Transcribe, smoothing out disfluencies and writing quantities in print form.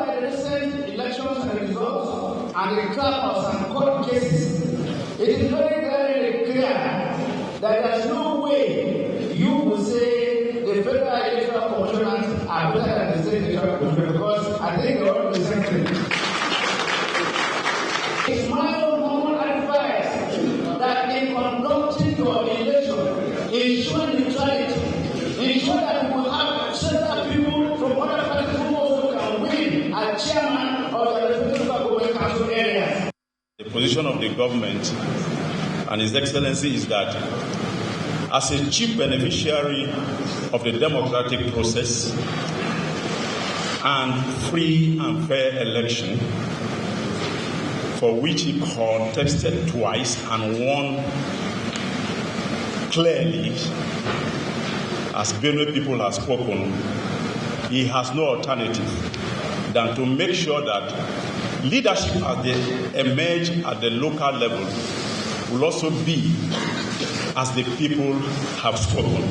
by the recent elections and results and the crack of some court cases, it is very, very clear that there's no way you will say the Federal Electoral Commission are better than the State Electoral Commission, because I think they're all the same thing. It's my own advice that in conducting your election, ensure neutrality, ensure that we will have several people from other parties who also can win as chairman of the Electoral Government Council area. The position of the government and His Excellency is that as a chief beneficiary of the democratic process and free and fair election, for which he contested twice and won clearly, as Benue people have spoken, he has no alternative than to make sure that leadership as they emerge at the local level will also be as the people have spoken.